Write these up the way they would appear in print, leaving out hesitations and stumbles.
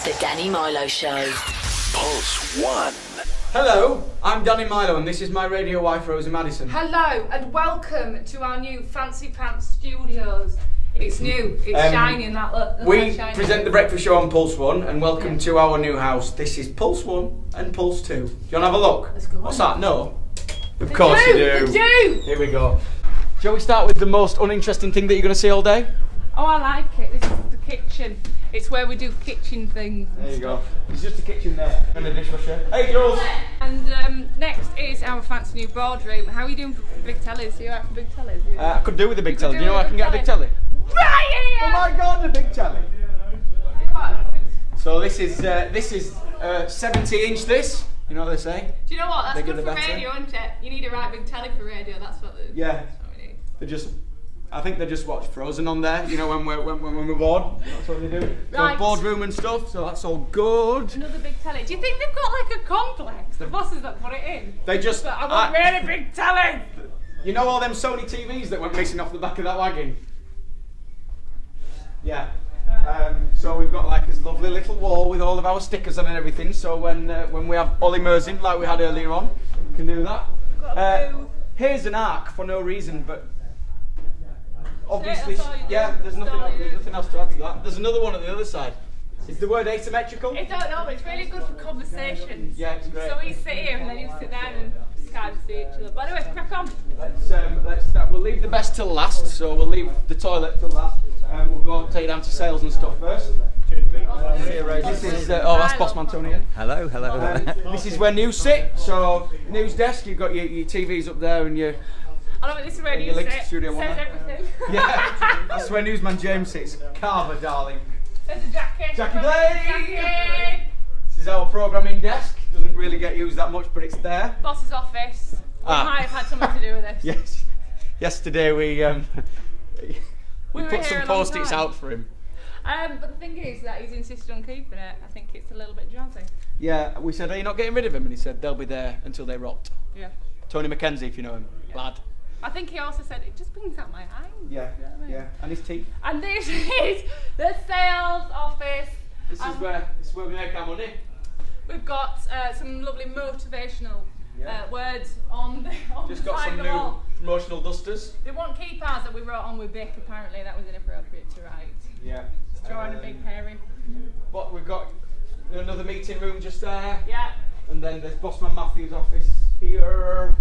The Danny Mylo Show. Pulse 1. Hello, I'm Danny Mylo and this is my radio wife Rosie Madison. Hello and welcome to our new Fancy Pants Studios. It's new, it's shiny and that look. We present the breakfast show on Pulse 1 and welcome to our new house. This is Pulse 1 and Pulse 2. Do you want to have a look? Let's go. What's that? No? Of course you do. They do! Here we go. Shall we start with the most uninteresting thing that you're going to see all day? Oh, I like it. This is the kitchen. It's where we do kitchen things. There you go. It's just a kitchen there and a dishwasher. Hey girls! And next is our fancy new boardroom. How are you doing for big tellies? Are you out for big tellies? I could do with a big telly. Do you know I can get a big telly? Right here! Oh my god, a big telly! So this is 70-inch this. You know what they say? Do you know what? That's Bigger good the for better. radio, isn't it? You need a right big telly for radio. That's what the Yeah. That's what we need. They just, I think they just watch Frozen on there, you know, when we're bored. That's what they do. Right. So boardroom and stuff, so that's all good. Another big telly. Do you think they've got like a complex? The bosses that put it in. They just, But I want really big telly. you know all them Sony TVs that went missing off the back of that wagon? Yeah. So we've got like this lovely little wall with all of our stickers on and everything. So when we have Ollie Merzin, like we had earlier on, we can do that. Here's an arc for no reason, but obviously, that's all you do. yeah. There's That's all you do. nothing else to add to that. There's another one at the other side. Is the word asymmetrical? I don't know, but it's really good for conversations. Yeah, it's great. So we sit here and then you sit down and Skype see each other. But anyway, crack on. Let's start. We'll leave the best till last, so we'll leave the toilet till last. We'll go take you down to sales and stuff first. This is that's Boss Mantonia. Hello, hello. This is where news sit. So news desk. You've got your TVs up there and your I love it. This is where And you your links sit. to Studio One Says there. everything. yeah. That's where newsman James sits. Carver, darling. There's a jacket. Jackie Blake. Jacket. This is our programming desk. Doesn't really get used that much, but it's there. Boss's office. We might have had something to do with this. Yes. Yesterday we We were put here some a long post-its time. out for him. But the thing is that he's insisted on keeping it. I think it's a little bit jazzy. Yeah, we said, are you not getting rid of him? And he said, they'll be there until they rot. Yeah. Tony Mackenzie, if you know him, lad. I think he also said it just brings out my eyes. Yeah, You know what I mean? yeah, and his teeth. And this is the sales office. This is where we make our money. We've got some lovely motivational Yeah. words on the Just got side some of the new wall. promotional dusters. They want keypads that we wrote on with Vic. Apparently that was inappropriate to write. Yeah. Drawing a big hairy. But we've got another meeting room just there. Yeah. And then there's Bossman Matthew's office here.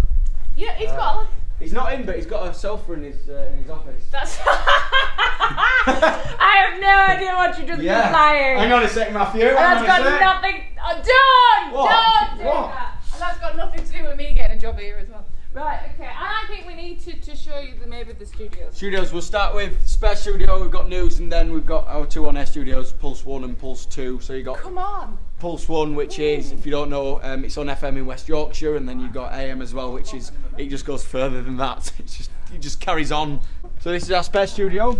Yeah, he's got like. He's not in, but he's got a sofa in his office. That's. I have no idea what you're just implying. Hang on a second, Matthew. And that's got nothing. Don't! What? Don't do What? that. And that's got nothing to do with me getting a job here as well. Right, okay. And I think we need to show you maybe the studios. Studios, we'll start with Spare Studio, we've got news, and then we've got our two on-air studios, Pulse 1 and Pulse 2. So you got Come on. Pulse 1, which is, if you don't know, it's on FM in West Yorkshire, and then you've got AM as well, which is, it just goes further than that. It just carries on. So this is our spare studio.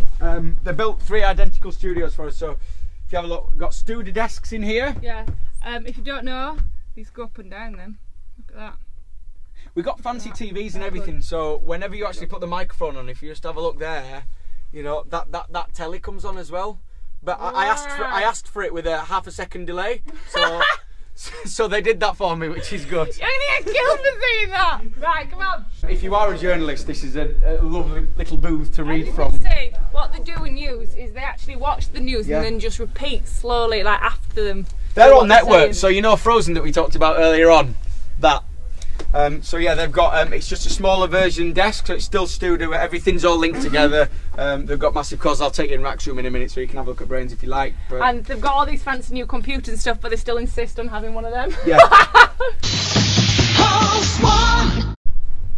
They built 3 identical studios for us, so if you have a look, we've got studio desks in here. Yeah. If you don't know, these go up and down then. Look at that. We've got fancy TVs and everything, so whenever you actually put the microphone on, if you just have a look there, you know, that telly comes on as well. But I asked for it with a half-a-second delay, so they did that for me, which is good. You're gonna get killed for saying that. Right, come on. If you are a journalist, this is a lovely little booth to read As you from. can see, what they do in news is they actually watch the news and then just repeat slowly, like after them. They're what on they're network, saying. so you know Frozen that we talked about earlier on, that. So yeah, they've got, it's just a smaller version desk, so it's still studio, everything's all linked together. They've got massive cores. I'll take you in Rack's room in a minute so you can have a look at Brains if you like. But And they've got all these fancy new computers and stuff, but they still insist on having one of them. yeah.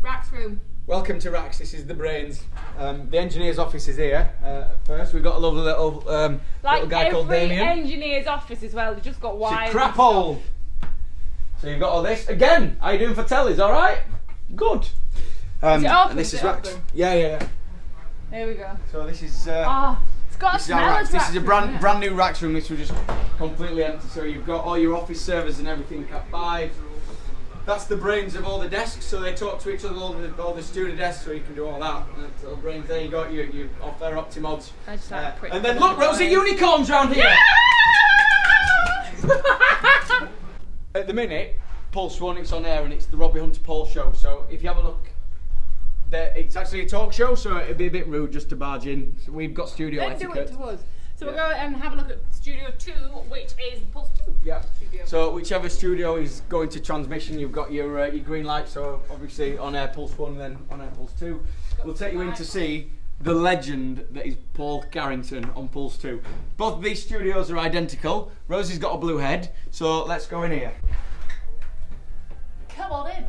Rack's room. Welcome to Rack's, this is the Brains. The engineer's office is here. First, we've got a lovely little, little guy called Every Damien. engineer's office as well, they just got It's wires. a crap hole. So you've got all this. Again, how you doing for tellies, alright? Good. Is it open? And this Is is it Rack's. open? Yeah. There we go. So this is... Ah, it's got a This is, our smell racks. of This is a Rack's room, brand new racks room, which was just completely empty. So you've got all your office servers and everything cat by. That's the brains of all the desks, so they talk to each other, all the studio desks, so you can do all that. That's all brains. There you got your off-air Optimods. I just like a pretty and then look, Rosie, unicorns round here! Yeah! At the minute, Pulse 1, it's on air and it's the Robbie Hunter Paul show. So if you have a look, it's actually a talk show, so it'd be a bit rude just to barge in. So we've got studio etiquette. Do it to us. So we'll go and have a look at Studio 2, which is Pulse 2. Yeah. Studio. So whichever studio is going to transmission, you've got your green light. So obviously on air Pulse 1 and then on air Pulse 2. We'll take you in to see the legend that is Paul Carrington on Pulse 2. Both of these studios are identical. Rosie's got a blue head, so let's go in here. Come on in.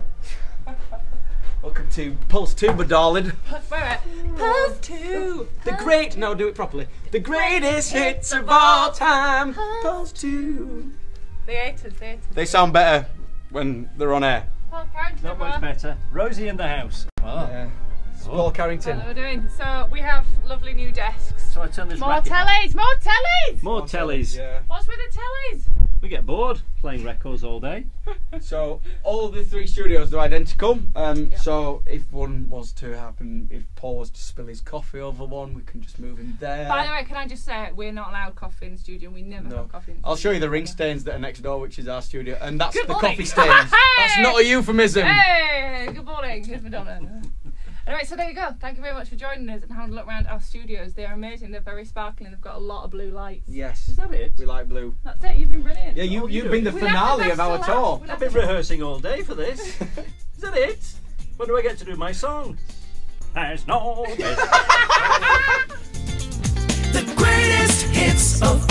Welcome to Pulse 2, my darling. Wait. Pulse 2. The great, no, do it properly. The greatest hits of all time. Pulse 2. The 80s. They sound better when they're on air. Paul Carrington. Not much better. Rosie in the house. Oh. Yeah. It's Paul Carrington. That's what we're doing. So we have lovely new desks. So I turn this More racket on. tellies. More tellies. More tellies. Yeah. What's with the tellies? We get bored playing records all day. So all the three studios are identical. So if one was to happen, if Paul was to spill his coffee over one, we can just move him there. By the way, can I just say we're not allowed coffee in the studio. We never have coffee in the I'll show studio. you the ring stains that are next door, which is our studio, and that's Good the morning. coffee stains. That's not a euphemism. Hey, good morning. Here's Madonna. Anyway, so there you go. Thank you very much for joining us and having a look around our studios. They are amazing. They're very sparkling. They've got a lot of blue lights. Yes. Is that it? We like blue. That's it. You've been brilliant. Yeah, you've been the We left finale the of our best till tour. last. We I've left been the- rehearsing all day for this. Is that it? When do I get to do my song? There's no best. The greatest hits of